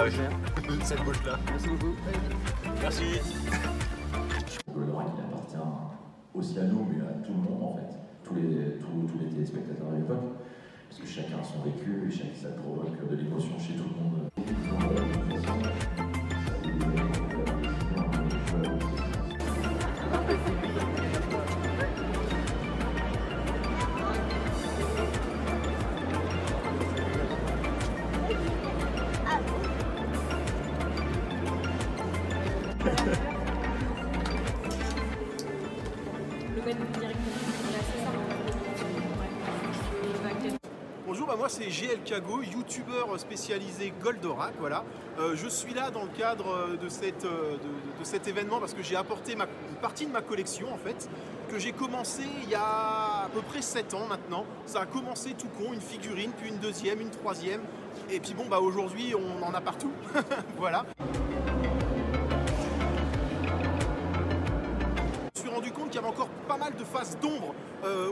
courage. Cette bouche-là. Merci beaucoup. Merci. Goldorak, il appartient aussi à nous, mais à tout le monde en fait, tous les téléspectateurs de l'époque, parce que chacun a son vécu et ça provoque de l'émotion chez tout le monde. Bonjour, moi c'est GL Kago, youtubeur spécialisé Goldorak, voilà. Je suis là dans le cadre de cet événement parce que j'ai apporté une partie de ma collection en fait, que j'ai commencé il y a à peu près 7 ans maintenant. Ça a commencé tout con, une figurine, puis une deuxième, une troisième, et puis bon bah aujourd'hui on en a partout, voilà. Je me suis rendu compte qu'il y avait encore pas mal de faces d'ombre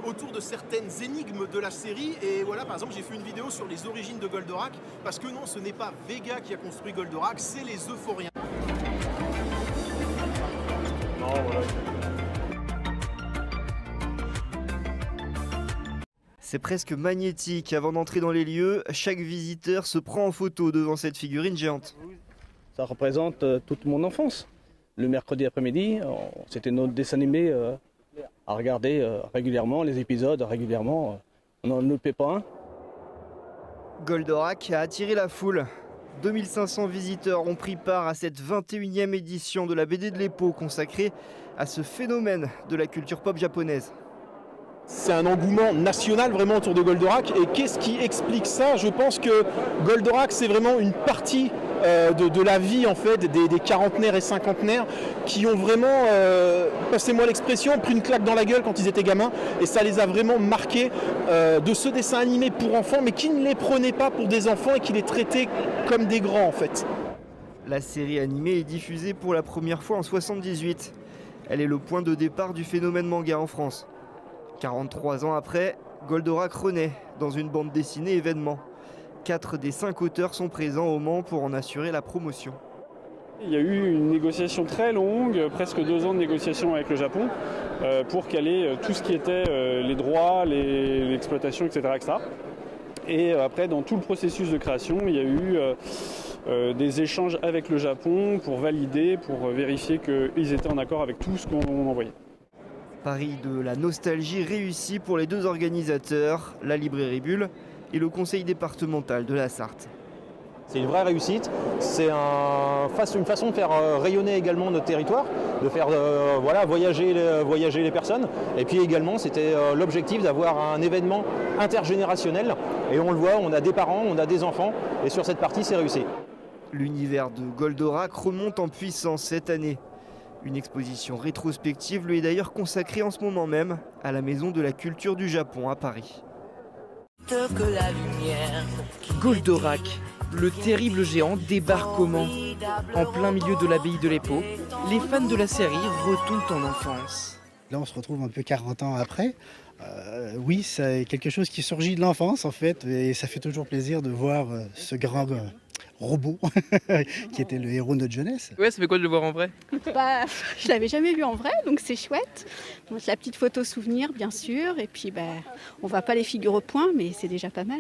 autour de certaines énigmes de la série, et voilà, par exemple j'ai fait une vidéo sur les origines de Goldorak, parce que non, ce n'est pas Vega qui a construit Goldorak, c'est les Euphoriens. Non, voilà. C'est presque magnétique. Avant d'entrer dans les lieux, chaque visiteur se prend en photo devant cette figurine géante. Ça représente toute mon enfance. Le mercredi après-midi, c'était notre dessin animé à regarder régulièrement, les épisodes régulièrement. On n'en loupait pas un. Goldorak a attiré la foule. 2500 visiteurs ont pris part à cette 21e édition de la BD de l'Epo consacrée à ce phénomène de la culture pop japonaise. C'est un engouement national vraiment autour de Goldorak, et qu'est-ce qui explique ça? Je pense que Goldorak c'est vraiment une partie de la vie en fait des quarantenaires et cinquantenaires qui ont vraiment, passez-moi l'expression, pris une claque dans la gueule quand ils étaient gamins, et ça les a vraiment marqués de ce dessin animé pour enfants, mais qui ne les prenaient pas pour des enfants et qui les traitaient comme des grands en fait. La série animée est diffusée pour la première fois en 1978. Elle est le point de départ du phénomène manga en France. 43 ans après, Goldorak renaît dans une bande dessinée événement. 4 des 5 auteurs sont présents au Mans pour en assurer la promotion. Il y a eu une négociation très longue, presque 2 ans de négociation avec le Japon, pour caler tout ce qui était les droits, l'exploitation, etc., etc. Et après, dans tout le processus de création, il y a eu des échanges avec le Japon pour valider, pour vérifier qu'ils étaient en accord avec tout ce qu'on envoyait. Pari de la nostalgie réussi pour les deux organisateurs, la librairie Bulle et le conseil départemental de la Sarthe. C'est une vraie réussite, c'est une façon de faire rayonner également notre territoire, de faire voilà, voyager les personnes. Et puis également, c'était l'objectif d'avoir un événement intergénérationnel. Et on le voit, on a des parents, on a des enfants, et sur cette partie, c'est réussi. L'univers de Goldorak remonte en puissance cette année. Une exposition rétrospective lui est d'ailleurs consacrée en ce moment même à la Maison de la Culture du Japon à Paris. Goldorak, le terrible géant, débarque au Mans. En plein milieu de l'abbaye de l'Epo, les fans de la série retournent en enfance. Là, on se retrouve un peu 40 ans après. Oui, c'est quelque chose qui surgit de l'enfance en fait, et ça fait toujours plaisir de voir ce grand robot qui était le héros de notre jeunesse. Ouais, ça fait quoi de le voir en vrai? Bah, je l'avais jamais vu en vrai, donc c'est chouette. Donc, la petite photo souvenir, bien sûr, et puis bah, on voit pas les figures au point, mais c'est déjà pas mal.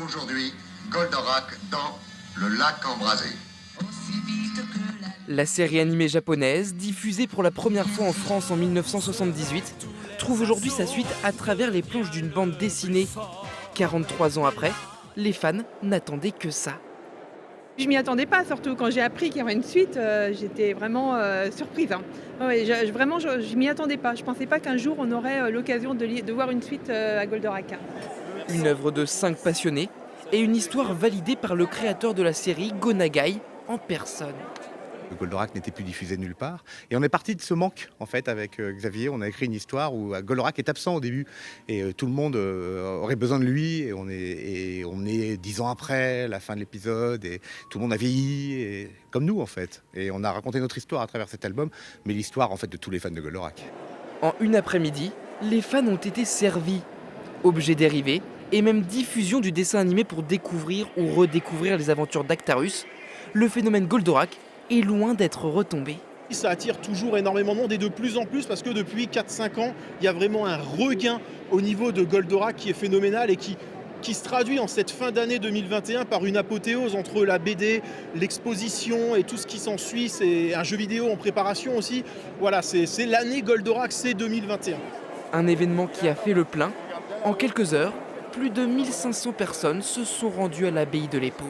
Aujourd'hui, Goldorak dans le lac embrasé. La série animée japonaise, diffusée pour la première fois en France en 1978, trouve aujourd'hui sa suite à travers les planches d'une bande dessinée. 43 ans après, les fans n'attendaient que ça. Je m'y attendais pas, surtout quand j'ai appris qu'il y aurait une suite, j'étais vraiment surprise. Hein. Ouais, vraiment, je m'y attendais pas. Je pensais pas qu'un jour on aurait l'occasion de voir une suite à Goldorak. Une œuvre de 5 passionnés et une histoire validée par le créateur de la série, Go Nagai, en personne. Goldorak n'était plus diffusé nulle part. Et on est parti de ce manque, en fait, avec Xavier. On a écrit une histoire où Goldorak est absent au début. Et tout le monde aurait besoin de lui. Et on est 10 ans après la fin de l'épisode. Et tout le monde a vieilli, et, comme nous, en fait. Et on a raconté notre histoire à travers cet album. Mais l'histoire, en fait, de tous les fans de Goldorak. En une après-midi, les fans ont été servis. Objets dérivés et même diffusion du dessin animé pour découvrir ou redécouvrir les aventures d'Actarus. le phénomène Goldorak est loin d'être retombé. Ça attire toujours énormément de monde et de plus en plus parce que depuis 4-5 ans, il y a vraiment un regain au niveau de Goldorak qui est phénoménal et qui se traduit en cette fin d'année 2021 par une apothéose entre la BD, l'exposition et tout ce qui s'ensuit. C'est un jeu vidéo en préparation aussi. Voilà, c'est l'année Goldorak, c'est 2021. Un événement qui a fait le plein. En quelques heures, plus de 1500 personnes se sont rendues à l'abbaye de l'Épau.